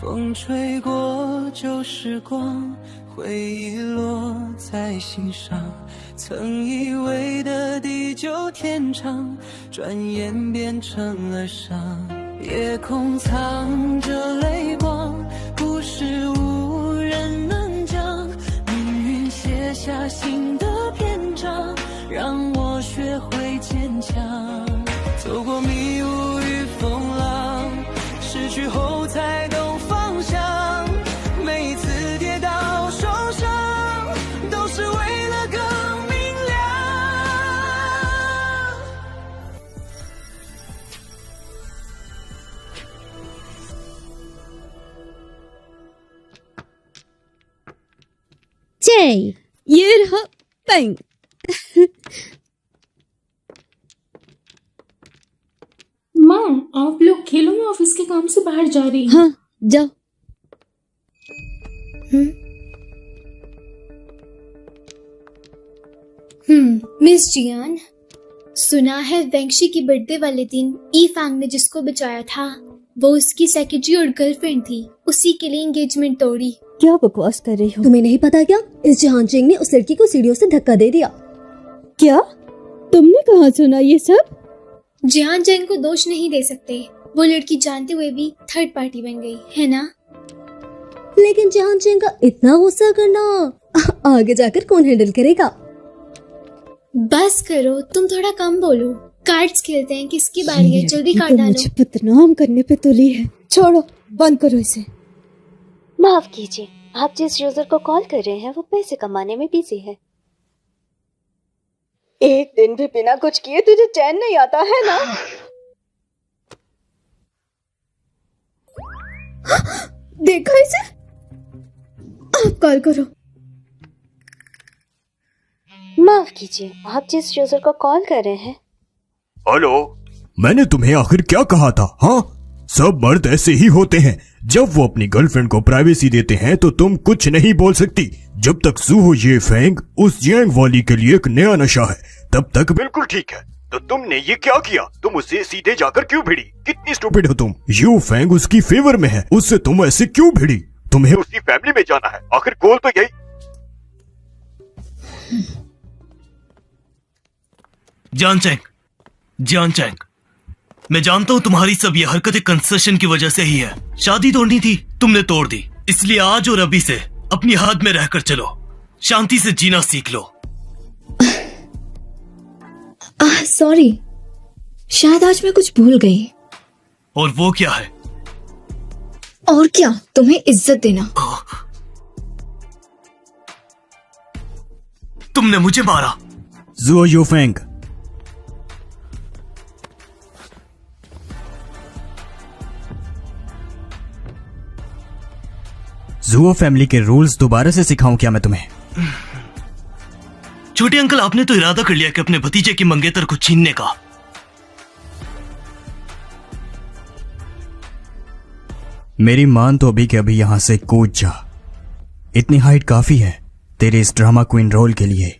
风吹过旧时光，回忆落在心上，曾以为的地久天长，转眼变成了伤。夜空藏着泪光，故事无人能讲，命运写下新的篇章，让我学会坚强。走过迷雾与风浪，失去后才懂方向，每一次跌倒受伤，都是为了更明亮。J यरहबन माँ, आप लोग खेलो, मैं ऑफिस के काम से बाहर जा रही हूँ। हाँ जाओ। मिस जियान, सुना है वेंगशी की बर्थडे वाले दिन ई फैंग ने जिसको बचाया था वो उसकी सेक्रेटरी और गर्लफ्रेंड थी, उसी के लिए एंगेजमेंट तोड़ी। क्या बकवास कर रही हो? तुम्हें नहीं पता क्या? इस जहान चेंग ने उस लड़की को सीढ़ियों से धक्का दे दिया। क्या? तुमने कहाँ सुना ये सब? जियान चेंग को दोष नहीं दे सकते, वो लड़की जानते हुए भी थर्ड पार्टी बन गई है ना। लेकिन जहान चेंग का इतना गुस्सा करना आगे जाकर कौन हैंडल करेगा? बस करो, तुम थोड़ा कम बोलो। कार्ड्स खेलते हैं, किसकी बारी है? जल्दी कार्ड डालो। मुझे बदनाम करने पे तुली है। छोड़ो, बंद करो इसे। माफ कीजिए, आप जिस यूजर को कॉल कर रहे हैं वो पैसे कमाने में बिजी है। एक दिन भी बिना कुछ किए तुझे चैन नहीं आता है ना? देखा इसे? आप कॉल करो। माफ कीजिए, आप जिस यूजर को कॉल कर रहे हैं। हेलो, मैंने तुम्हें आखिर क्या कहा था? हाँ, सब मर्द ऐसे ही होते हैं। जब वो अपनी गर्लफ्रेंड को प्राइवेसी देते हैं तो तुम कुछ नहीं बोल सकती। जब तक ज़ू ये फेंग उस जियांग वाली के लिए एक नया नशा है, तब तक बिल्कुल ठीक है। तो तुमने ये क्या किया? तुम उससे सीधे जाकर क्यों भिड़ी? कितनी स्टूपिड हो तुम। यू फेंग उसकी फेवर में है, उससे तुम ऐसे क्यों भिड़ी? तुम्हें उसकी फैमिली में जाना है, आखिर गोल तो यही। जियान चैंग, मैं जानता हूँ तुम्हारी सब ये हरकतें कंसेशन की वजह से ही है। शादी तोड़नी थी, तुमने तोड़ दी। इसलिए आज और अभी से अपनी हाथ में रहकर चलो, शांति से जीना सीख लो। सॉरी, शायद आज मैं कुछ भूल गई। और वो क्या है? और क्या, तुम्हें इज्जत देना। तुमने मुझे मारा। Zoo you Feng, zoo family के रूल्स दोबारा से सिखाऊं क्या मैं तुम्हें? छोटे अंकल, आपने तो इरादा कर लिया कि अपने भतीजे की मंगेतर को छीनने का। मेरी मान तो अभी के अभी यहां से कूद जा। इतनी हाइट काफी है तेरे इस ड्रामा क्वीन रोल के लिए।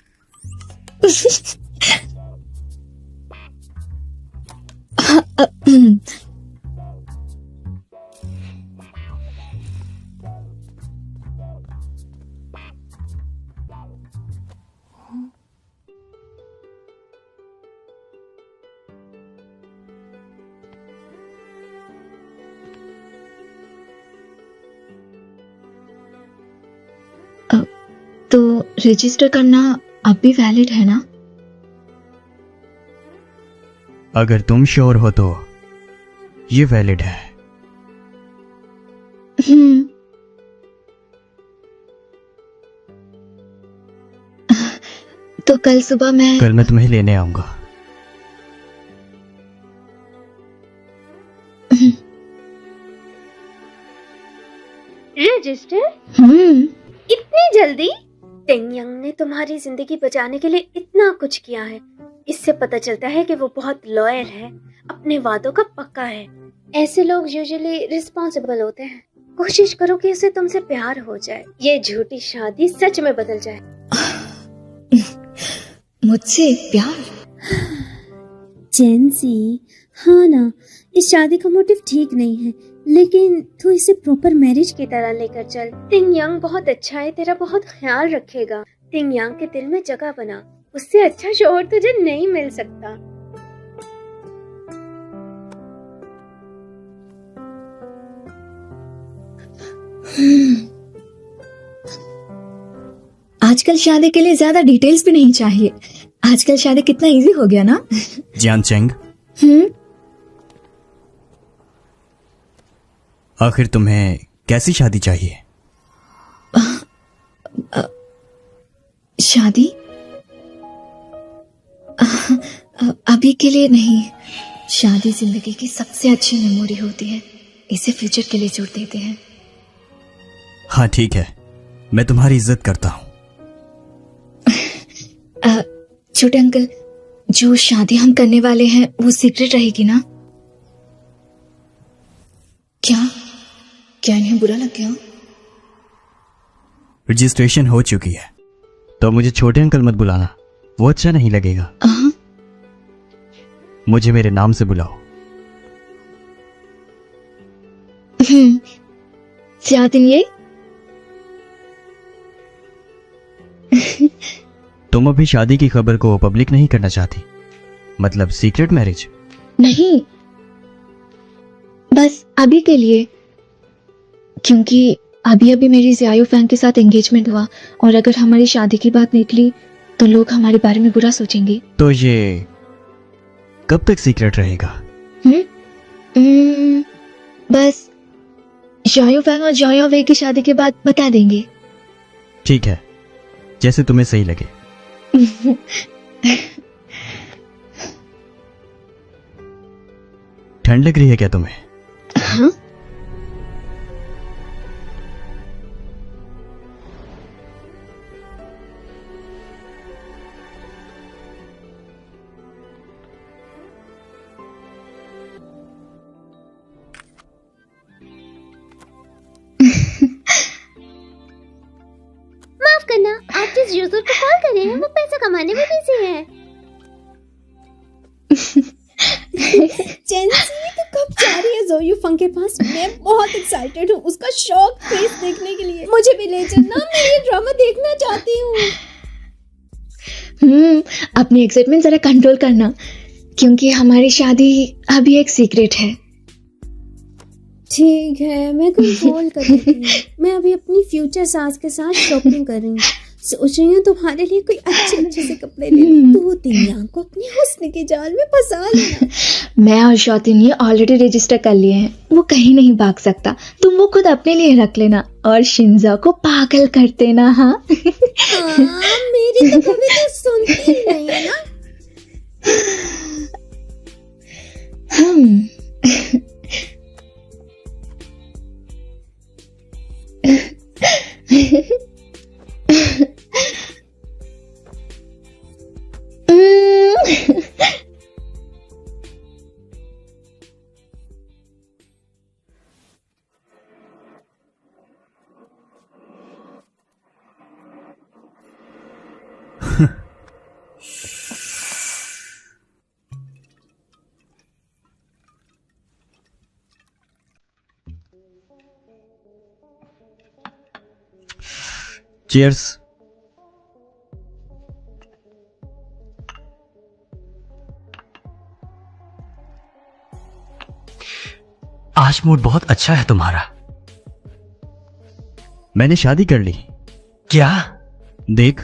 तो रजिस्टर करना अब भी वैलिड है ना? अगर तुम श्योर हो तो ये वैलिड है। तो कल सुबह कल मैं तुम्हें लेने आऊंगा। रजिस्टर? इतनी जल्दी? टेंग यंग ने तुम्हारी जिंदगी बचाने के लिए इतना कुछ किया है। इससे पता चलता है कि वो बहुत लॉयल है, अपने वादों का पक्का है। ऐसे लोग यूजुअली रिस्पॉन्सिबल होते हैं। कोशिश करो कि उसे तुमसे प्यार हो जाए, ये झूठी शादी सच में बदल जाए। मुझसे प्यार? जेंसी, हाँ ना, इस शादी का मोटिव ठीक नहीं है, लेकिन तू इसे प्रॉपर मैरिज की तरह लेकर चल। तिंग यांग बहुत अच्छा है, तेरा बहुत ख्याल रखेगा। तिंग यांग के दिल में जगह बना, उससे अच्छा शौहर तुझे नहीं मिल सकता। आजकल शादी के लिए ज्यादा डिटेल्स भी नहीं चाहिए। आजकल शादी कितना इजी हो गया ना। जियान चेंग, आखिर तुम्हें कैसी शादी चाहिए? शादी अभी के लिए नहीं। शादी जिंदगी की सबसे अच्छी मेमोरी होती है, इसे फ्यूचर के लिए जोड़ देते हैं। हाँ ठीक है, मैं तुम्हारी इज्जत करता हूँ। छोटे अंकल, जो शादी हम करने वाले हैं वो सीक्रेट रहेगी ना? क्या इन्हें बुरा लग गया? रजिस्ट्रेशन हो चुकी है, तो मुझे छोटे अंकल मत बुलाना, वो अच्छा नहीं लगेगा। मुझे मेरे नाम से बुलाओ। ये तुम अभी शादी की खबर को पब्लिक नहीं करना चाहती? मतलब सीक्रेट मैरिज? नहीं, बस अभी के लिए, क्योंकि अभी मेरी जियायू फैन के साथ एंगेजमेंट हुआ और अगर हमारी शादी की बात निकली तो लोग हमारे बारे में बुरा सोचेंगे। तो ये कब तक सीक्रेट रहेगा? बस जियायू फैन और जियायू वे की शादी के बाद बता देंगे। ठीक है, जैसे तुम्हें सही लगे। ठंड लग रही है क्या तुम्हें? हाँ? माफ करना, आप जिस यूजर को कॉल कर रहे हैं वो पैसा कमाने में बिजी है। चेंसी, तो कब जा रही है ज़ोयू फंग के पास? मैं बहुत एक्साइटेड हूँ उसका शॉक फेस देखने के लिए। मुझे भी ले चलना, मैं ये ड्रामा देखना चाहती हूँ। अपनी एक्साइटमेंट जरा कंट्रोल करना, क्योंकि हमारी शादी अभी एक सीक्रेट है। ठीक है, मैं कंट्रोल कर लेती हूँ। मैं अभी अपनी फ्यूचर सास के साथ शॉपिंग कर रही हूँ। सोच रही हूँ तुम्हारे लिए कोई अच्छे से कपड़े ले लूं। तू तिंग को अपनी हुस्न के जाल में फंसा लेना। मैं और शौतीन ये ऑलरेडी रजिस्टर कर लिए हैं, वो कहीं नहीं भाग सकता। तुम वो खुद अपने लिए रख लेना और शिंजा को पागल कर देना। हाँ मेरी तो कभी तो सुनती ही नहीं है ना। चीयर्स। आज मूड बहुत अच्छा है तुम्हारा। मैंने शादी कर ली। क्या? देख,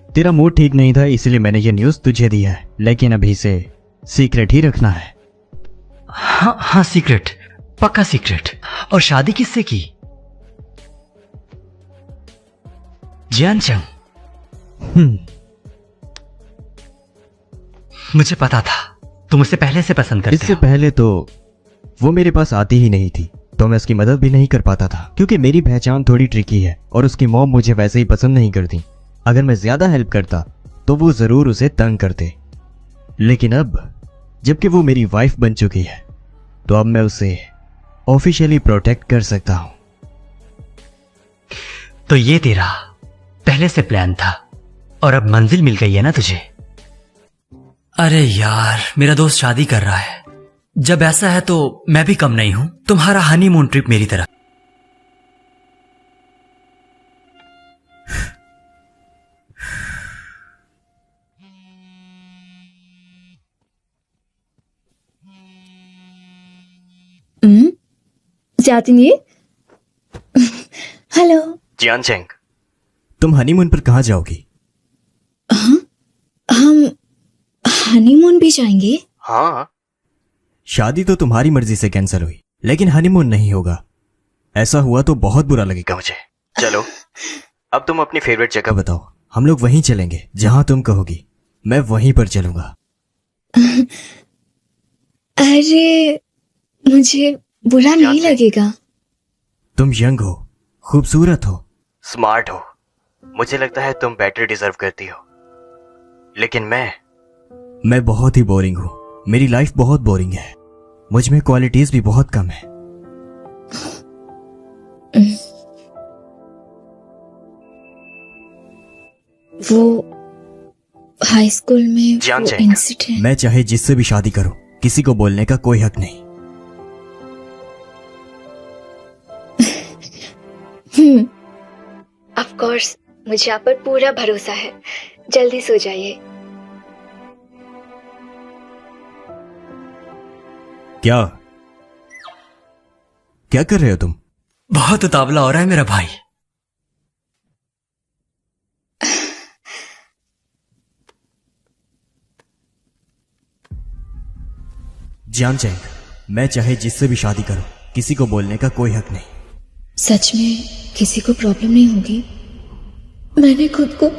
तेरा मूड ठीक नहीं था इसलिए मैंने ये न्यूज़ तुझे दी है, लेकिन अभी से सीक्रेट ही रखना है। हाँ सीक्रेट, पक्का सीक्रेट। और शादी किससे की? जियान चंग। मुझे पता था तुम उसे पहले से पसंद करते हो। इससे पहले तो वो मेरे पास आती ही नहीं थी, तो मैं उसकी मदद भी नहीं कर पाता था, क्योंकि मेरी पहचान थोड़ी ट्रिकी है और उसकी मॉम मुझे वैसे ही पसंद नहीं करती। अगर मैं ज्यादा हेल्प करता तो वो जरूर उसे तंग करते, लेकिन अब जबकि वो मेरी वाइफ बन चुकी है तो अब मैं उसे ऑफिशियली प्रोटेक्ट कर सकता हूं। तो ये तेरा पहले से प्लान था और अब मंजिल मिल गई है ना तुझे? अरे यार, मेरा दोस्त शादी कर रहा है। जब ऐसा है तो मैं भी कम नहीं हूं, तुम्हारा हनीमून ट्रिप मेरी तरह। जाती हेलो जियान चेंग, तुम हनीमून पर कहाँ जाओगी? हाँ, हम हनीमून भी जाएंगे। हाँ, शादी तो तुम्हारी मर्जी से कैंसिल हुई, लेकिन हनीमून नहीं होगा। ऐसा हुआ तो बहुत बुरा लगेगा मुझे। चलो, अब तुम अपनी फेवरेट जगह बताओ, हम लोग वहीं चलेंगे जहां तुम कहोगी। मैं वहीं पर चलूंगा। अरे मुझे बुरा नहीं लगेगा। तुम यंग हो, खूबसूरत हो, स्मार्ट हो, मुझे लगता है तुम बेटर डिजर्व करती हो। लेकिन मैं बहुत ही बोरिंग हूं। मेरी लाइफ बहुत बोरिंग है। मुझ में क्वालिटीज भी बहुत कम है। वो हाई स्कूल में जान वो चेंग, इंसिडेंट। मैं चाहे जिससे भी शादी करूं, किसी को बोलने का कोई हक नहीं। ऑफ कोर्स, मुझे आप पर पूरा भरोसा है। जल्दी सो जाइए। क्या कर रहे हो तुम? बहुत उतावला हो रहा है मेरा भाई। जियान चेंग, मैं चाहे जिससे भी शादी करूं, किसी को बोलने का कोई हक नहीं। सच में किसी को प्रॉब्लम नहीं होगी? मैंने खुद को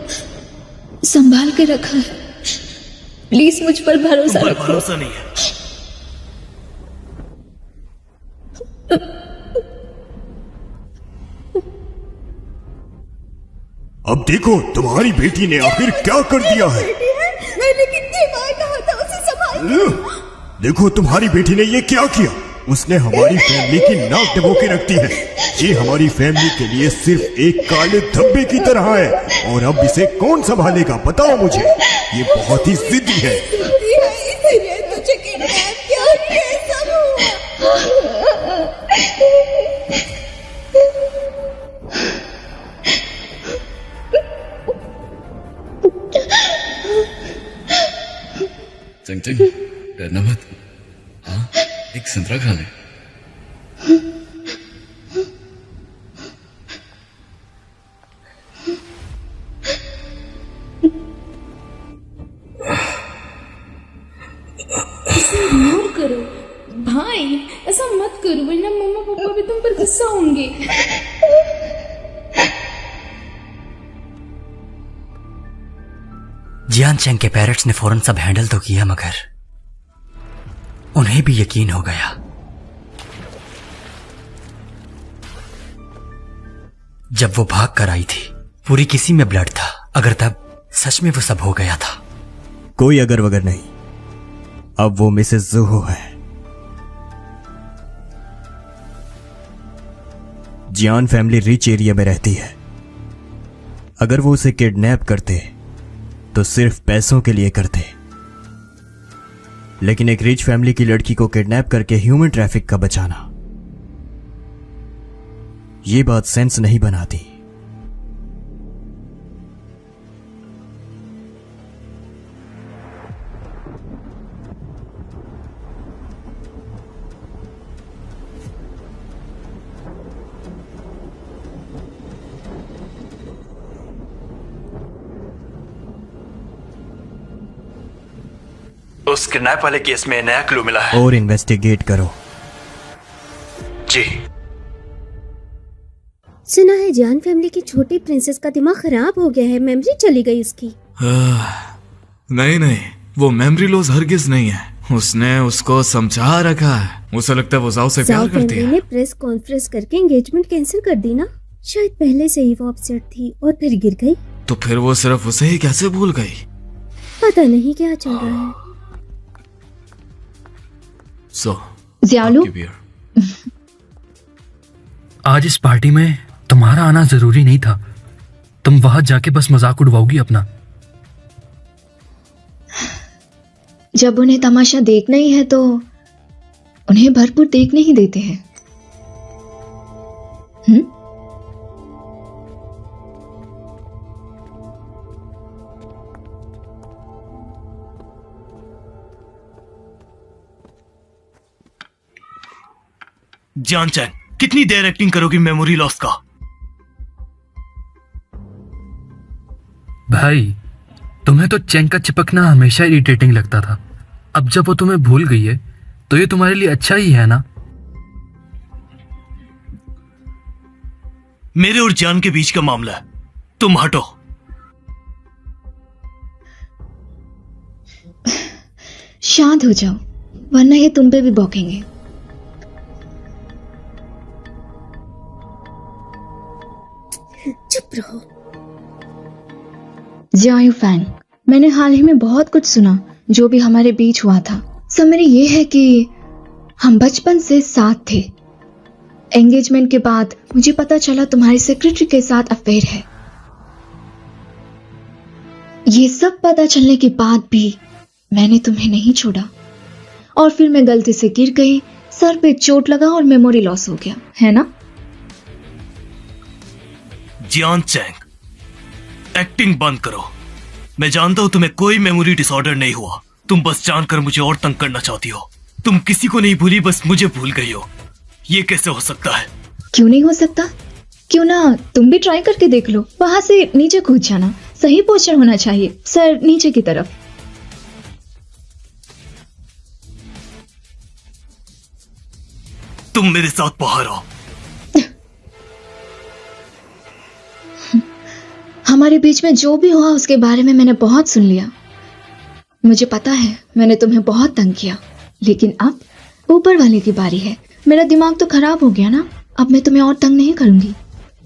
संभाल के रखा है। प्लीज मुझ पर भरोसा रखो। भरोसा नहीं है। अब देखो तुम्हारी बेटी ने आखिर क्या कर दिया है। मैंने कितनी बार कहा था उसे संभाल। देखो तुम्हारी बेटी ने ये क्या किया। उसने हमारी फैमिली की नाक डबो के रखती है। ये हमारी फैमिली के लिए सिर्फ एक काले धब्बे की तरह है, और अब इसे कौन संभालेगा बताओ मुझे। ये बहुत ही जिद्दी है। तुझे किडनैप किया, कैसा हुआ? चंग चंग, डरना मत। हाँ, एक संतरा खा ले। इग्नोर करो भाई, ऐसा मत करो वरना मम्मा पापा भी तुम पर गुस्सा होंगे। जियान चेंग के पेरेंट्स ने फौरन सब हैंडल तो किया, मगर उन्हें भी यकीन हो गया। जब वो भाग कर आई थी, पूरी किसी में ब्लड था। अगर तब सच में वो सब हो गया था। कोई अगर वगर नहीं, अब वो मिसेस ज़ूहो है। जियान फैमिली रिच एरिया में रहती है। अगर वो उसे किडनैप करते तो सिर्फ पैसों के लिए करते, लेकिन एक रिच फैमिली की लड़की को किडनैप करके ह्यूमन ट्रैफिक का बचाना, ये बात सेंस नहीं बनाती। उस किडनैप वाले केस में नया क्लू मिला है। और इन्वेस्टिगेट करो। जी। सुना है जान फैमिली की छोटी प्रिंसेस का दिमाग खराब हो गया है, मेमोरी चली गई उसकी। नहीं, वो मेमोरी लॉस हरगिज नहीं है। उसने उसको समझा रखा है। उसे लगता है वो जाओ से प्यार करती है। ने प्रेस कॉन्फ्रेंस करके एंगेजमेंट कैंसिल कर दी ना। शायद पहले से ही वो अपसेट थी और फिर गिर गई। तो फिर वो सिर्फ उसे ही कैसे भूल गई? पता नहीं क्या चल रहा है। ज़ियालू, आज इस पार्टी में तुम्हारा आना जरूरी नहीं था। तुम वहां जाके बस मजाक उड़वाओगी अपना। जब उन्हें तमाशा देखना ही है तो उन्हें भरपूर देखने ही देते हैं। जान चैन, कितनी देर एक्टिंग करोगी मेमोरी लॉस का? भाई, तुम्हें तो चैंग का चिपकना हमेशा इरिटेटिंग लगता था। अब जब वो तुम्हें भूल गई है तो ये तुम्हारे लिए अच्छा ही है ना? मेरे और जान के बीच का मामला है, तुम हटो। शांत हो जाओ, वरना ये तुम पे भी भौंकेंगे। चुप रहो। जियायू फैंग, मैंने हाल ही में बहुत कुछ सुना जो भी हमारे बीच हुआ था। समरी ये है कि हम बचपन से साथ थे। एंगेजमेंट के बाद मुझे पता चला तुम्हारी सेक्रेटरी के साथ अफेयर है। ये सब पता चलने के बाद भी मैंने तुम्हें नहीं छोड़ा, और फिर मैं गलती से गिर गई, सर पे चोट लगा और मेमोरी लॉस हो गया, है ना? जियान चैंग, एक्टिंग बंद करो। मैं जानता हूं तुम्हें कोई मेमोरी डिसऑर्डर नहीं हुआ। तुम बस जानकर मुझे और तंग करना चाहती हो। तुम किसी को नहीं भूली, बस मुझे भूल गई हो। ये कैसे हो सकता है? क्यों नहीं हो सकता? क्यों ना तुम भी ट्राई करके देख लो। वहां से नीचे कूद जाना, सही पोस्चर होना चाहिए, सर नीचे की तरफ। तुम मेरे साथ बाहर आओ। हमारे बीच में जो भी हुआ उसके बारे में मैंने बहुत सुन लिया। मुझे पता है मैंने तुम्हें बहुत तंग किया, लेकिन अब ऊपर वाले की बारी है। मेरा दिमाग तो खराब हो गया ना, अब मैं तुम्हें और तंग नहीं करूंगी।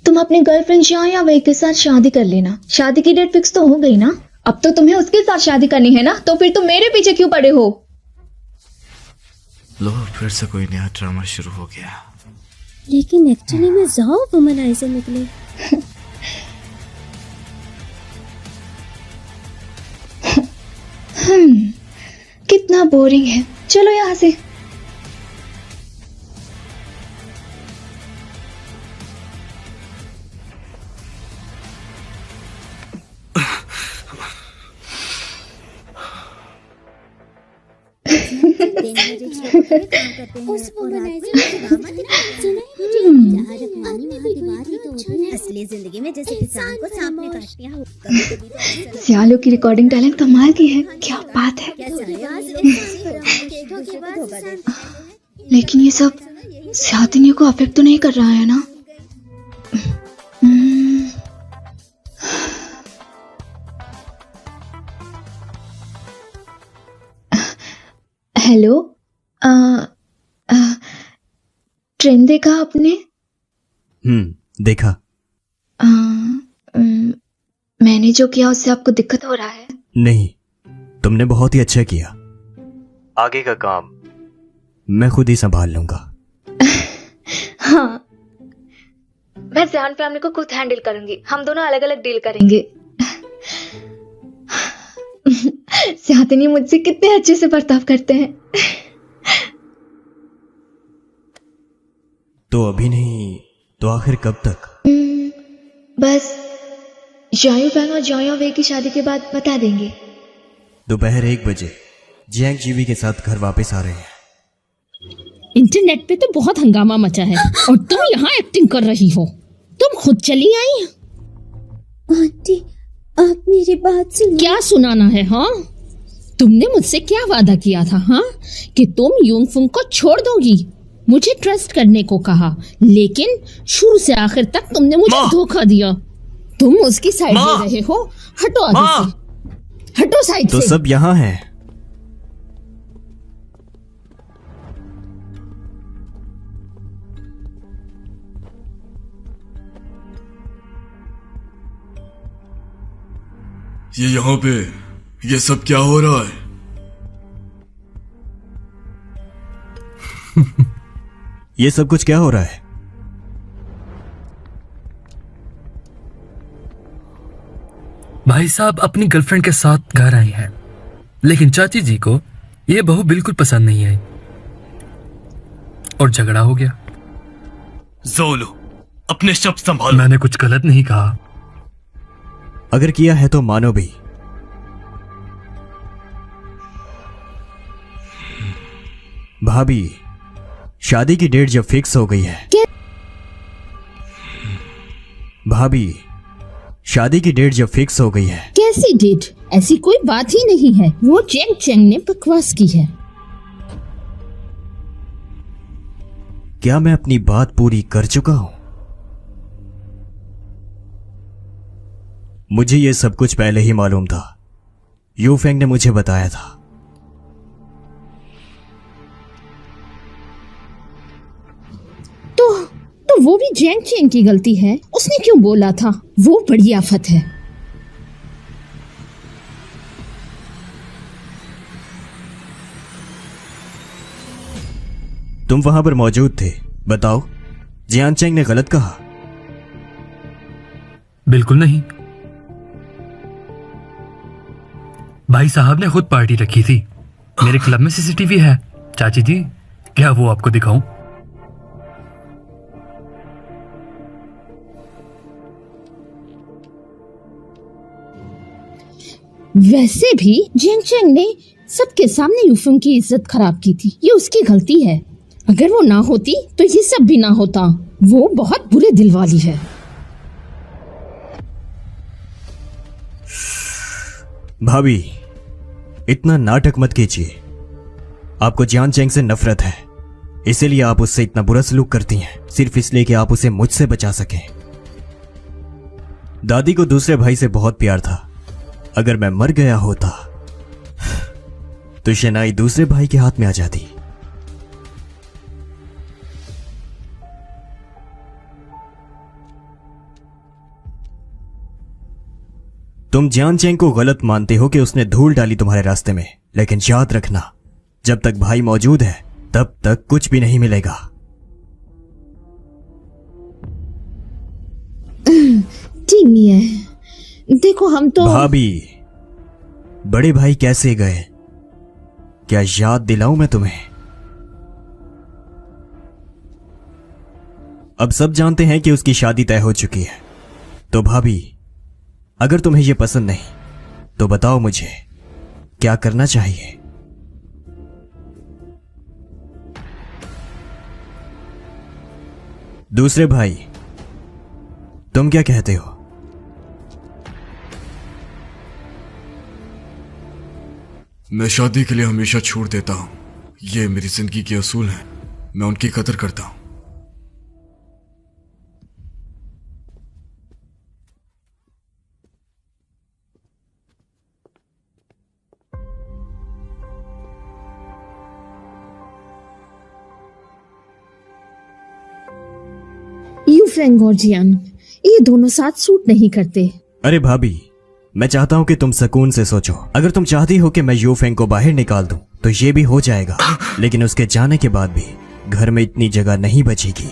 तुम अपनी गर्लफ्रेंड शाह या वही के साथ शादी कर लेना। शादी की डेट फिक्स तो हो गई ना? अब तो तुम्हें उसके साथ शादी करनी है ना, तो फिर तुम मेरे पीछे क्यों पड़े हो? लो, फिर से कोई नया ड्रामा शुरू हो गया। लेकिन एक्चुअली में जाओ वुमनाइजर निकले। कितना बोरिंग है। चलो यहां से। असली जिंदगी में जैसे किसान को सांप ने काट दिया। सियालों की रिकॉर्डिंग टैलेंट कमाल की है। क्या बात है। लेकिन ये सब शादियों को अफेक्ट तो नहीं कर रहा है ना? हेलो, ट्रेन देखा आपने? देखा। मैंने जो किया उससे आपको दिक्कत हो रहा है? नहीं, तुमने बहुत ही अच्छा किया। आगे का काम मैं खुद ही संभाल लूंगा। हाँ, मैं ज़ियान फैमिली को खुद हैंडल करूंगी। हम दोनों अलग अलग डील करेंगे। ज़ियादनी मुझसे कितने अच्छे से बर्ताव करते हैं। तो अभी नहीं तो आखिर कब तक? बस जायो फैंग और जायो वे की शादी के बाद बता देंगे। दोपहर 1 बजे जियांग जीवी के साथ घर वापस आ रहे हैं। इंटरनेट पे तो बहुत हंगामा मचा है और तुम यहाँ एक्टिंग कर रही हो। तुम खुद चली आई? आंटी, आप मेरी बात सुनिए। क्या सुनाना है? हाँ, तुमने मुझसे क्या वादा किया था? हाँ, कि तुम यूनफुंग को छोड़ दोगी। मुझे ट्रस्ट करने को कहा, लेकिन शुरू से आखिर तक तुमने मुझे धोखा दिया। तुम उसकी साइड ले रहे हो। हटो आगे से, हटो साइड तो से। सब यहाँ हैं। ये यहाँ पे ये सब क्या हो रहा है? ये सब कुछ क्या हो रहा है? भाई साहब अपनी गर्लफ्रेंड के साथ घर आई हैं, लेकिन चाची जी को ये बहू बिल्कुल पसंद नहीं आई। और झगड़ा हो गया। जोलू, अपने शब्द संभालो। मैंने कुछ गलत नहीं कहा। अगर किया है तो मानो भी। भाभी, शादी की डेट जब फिक्स हो गई है। भाभी, शादी की डेट जब फिक्स हो गई है। कैसी डेट? ऐसी कोई बात ही नहीं है। वो चेंग चेंग ने बकवास की है। क्या मैं अपनी बात पूरी कर चुका हूं? मुझे यह सब कुछ पहले ही मालूम था। यू फेंग ने मुझे बताया था। तो वो भी जेंग चेंग की गलती है। उसने क्यों बोला था? वो बड़ी आफत है। तुम वहां पर मौजूद थे, बताओ, जियान चेंग ने गलत कहा? बिल्कुल नहीं। भाई साहब ने खुद पार्टी रखी थी। मेरे क्लब में सीसीटीवी है। चाची जी, क्या वो आपको दिखाऊं? वैसे भी जेंग चेंग ने सबके सामने यूफेंग की इज्जत खराब की थी। ये उसकी गलती है। अगर वो ना होती तो ये सब भी ना होता। वो बहुत बुरे दिल वाली है। भाभी, इतना नाटक मत कीजिए। आपको जियान चेंग से नफरत है, इसीलिए आप उससे इतना बुरा सलूक करती हैं, सिर्फ इसलिए कि आप उसे मुझसे बचा सकें। दादी को दूसरे भाई से बहुत प्यार था। अगर मैं मर गया होता तो शनाई दूसरे भाई के हाथ में आ जाती। तुम जियान चेंग को गलत मानते हो कि उसने धूल डाली तुम्हारे रास्ते में, लेकिन याद रखना, जब तक भाई मौजूद है तब तक कुछ भी नहीं मिलेगा। ठीक नहीं है। देखो, हम तो भाभी, बड़े भाई कैसे गए, क्या याद दिलाऊं मैं तुम्हें? अब सब जानते हैं कि उसकी शादी तय हो चुकी है। तो भाभी, अगर तुम्हें यह पसंद नहीं तो बताओ मुझे क्या करना चाहिए। दूसरे भाई, तुम क्या कहते हो? मैं शादी के लिए हमेशा छोड़ देता हूं। ये मेरी जिंदगी के असूल हैं। मैं उनकी कदर करता हूं। यूफेंग और जियान, ये दोनों साथ सूट नहीं करते। अरे भाभी, मैं चाहता हूं कि तुम सुकून से सोचो। अगर तुम चाहती हो कि मैं यूफेंग को बाहर निकाल दूं तो ये भी हो जाएगा, लेकिन उसके जाने के बाद भी घर में इतनी जगह नहीं बचेगी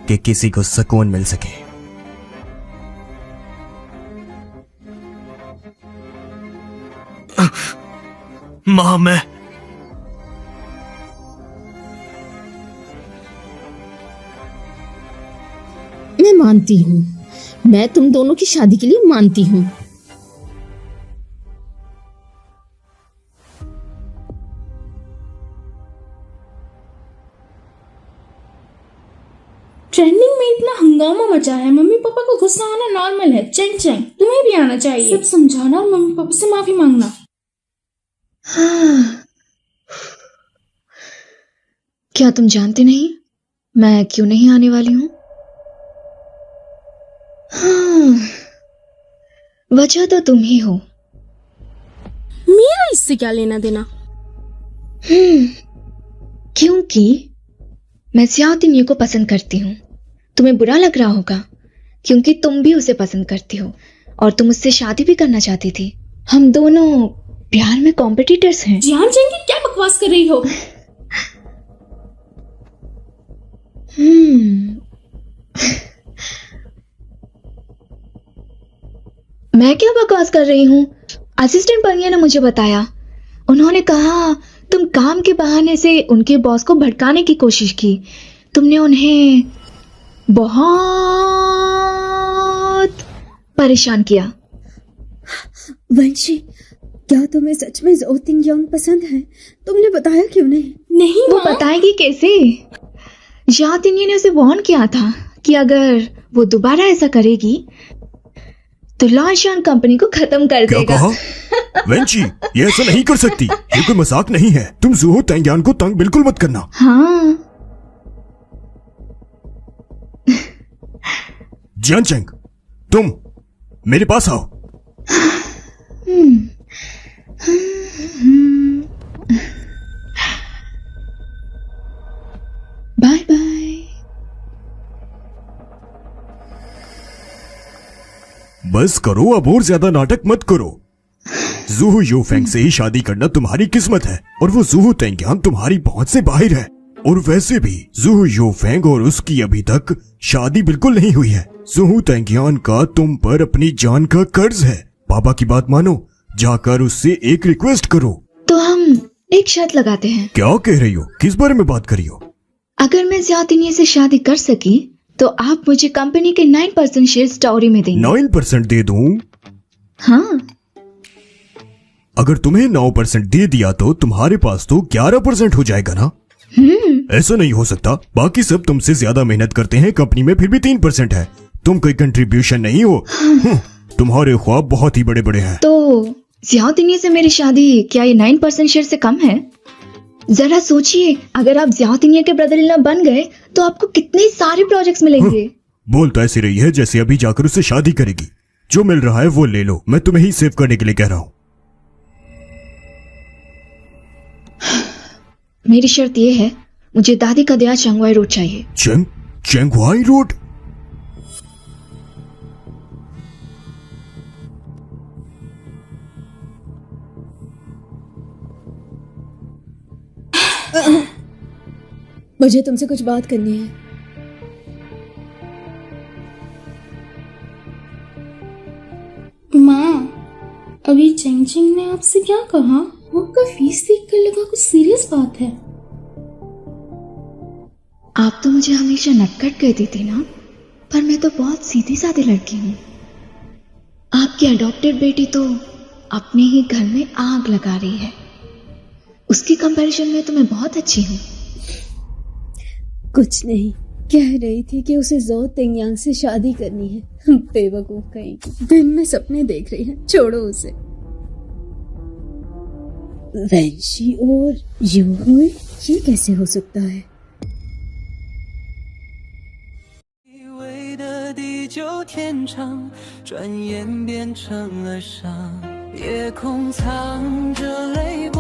कि किसी को सुकून मिल सके। मां, मैं मानती हूँ। मैं तुम दोनों की शादी के लिए मानती हूँ। ट्रेंडिंग में इतना हंगामा मचा है। मम्मी पापा को गुस्सा आना नॉर्मल है। चेंग चेंग, तुम्हें भी आना चाहिए। सब समझाना और मम्मी पापा से माफी मांगना। क्या तुम जानते नहीं मैं क्यों नहीं आने वाली हूं? वजह तो तुम ही हो। मेरा इससे क्या लेना देना? क्योंकि मैं सियातिन को पसंद करती हूँ। तुम्हें बुरा लग रहा होगा क्योंकि तुम भी उसे पसंद करती हो और तुम उससे शादी भी करना चाहती थी। हम दोनों प्यार में कॉम्पिटिटर्स हैं। जियान चेंग, क्या बकवास कर रही हो? मैं क्या बकवास कर रही हूँ? असिस्टेंट पंगिया ने मुझे बताया। उन्होंने कहा तुम काम के बहाने से उनके बॉस को भड़काने की कोशिश की। तुमने उन्हें बहुत परेशान किया। वंशी, क्या तुम्हें सच में ज़ो तिंग यांग पसंद है? तुमने बताया क्यों नहीं? नहीं वो बताएगी कैसे? या तिन्ये ने उसे वार्न किया था कि अगर वो दोबारा ऐसा करेगी तो लॉन्शान कंपनी को खत्म कर क्या देगा। कहा? वेंची, ये ऐसा नहीं कर सकती। ये कोई मजाक नहीं है। तुम ज़ूहो तेंगियान को तंग बिल्कुल मत करना। हाँ। जियान चेंग, तुम मेरे पास आओ। Bye bye. बस करो, अब और ज्यादा नाटक मत करो। ज़ूहो यूफेंग से ही शादी करना तुम्हारी किस्मत है और वो ज़ूहो तेंगियान तुम्हारी पहुंच से बाहर है। और वैसे भी ज़ूहो यूफेंग और उसकी अभी तक शादी बिल्कुल नहीं हुई है। ज़ूहो तेंगियान का तुम पर अपनी जान का कर्ज है। पापा की बात मानो, जाकर उससे एक रिक्वेस्ट करो। तो हम एक शर्त लगाते हैं। क्या कह रही हो? किस बारे में बात कर रही हो? अगर मैं ज़ियातिन्ये से शादी कर सकी तो आप मुझे कंपनी के 9% शेयर स्टोरी में देंगे। 9% दे दूं? हाँ। अगर तुम्हें 9% दे दिया तो तुम्हारे पास तो 11% हो जाएगा ना? ऐसा नहीं हो सकता। बाकी सब तुमसे ज्यादा मेहनत करते हैं, कंपनी में फिर भी 3% है। तुम कोई कंट्रीब्यूशन नहीं हो। तुम्हारे ख्वाब बहुत ही बड़े बड़े हैं। तो ज़ियातिन्ये से मेरी शादी क्या ये 9% शेयर से कम है? जरा सोचिए, अगर आप ज़ियातिन्ये के ब्रदर इन लॉ बन गए तो आपको कितने सारे प्रोजेक्ट्स मिलेंगे। बोल तो ऐसी रही है जैसे अभी जाकर उससे शादी करेगी। जो मिल रहा है वो ले लो, मैं तुम्हें ही सेव करने के लिए कह रहा हूँ। मेरी शर्त ये है, मुझे दादी का दिया चंगवाई रोड चाहिए। चंगवाई रोड? मुझे तुमसे कुछ बात करनी है। माँ, अभी चेंग चेंग ने आपसे क्या कहा? वो आपका फीस देख कर लगा कुछ सीरियस बात है। आप तो मुझे हमेशा नटखट कहती थी ना, पर मैं तो बहुत सीधी सादी लड़की हूँ। आपकी अडॉप्टेड बेटी तो अपने ही घर में आग लगा रही है। उसकी कंपैरिजन में तो मैं बहुत अच्छी हूँ। कुछ नहीं, कह रही थी कि उसे ज़ो तिंग से शादी करनी है। बेवकूफ कहीं की, दिन में सपने देख रही है। छोड़ो उसे। वैंशी और यूहुई, ये कैसे हो सकता है? 地久天长，转眼变成了伤，夜空藏着泪。